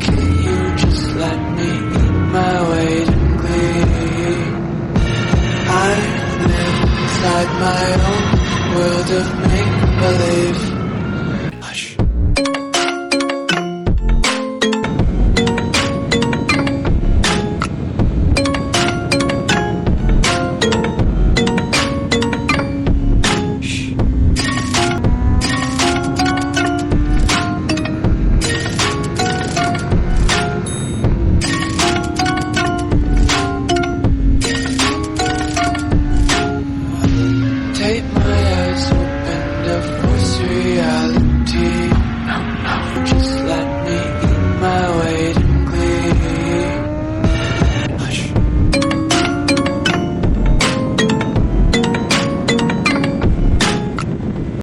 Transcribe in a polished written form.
Can you just let me eat my weight in glee? I live inside my own world of make-believe.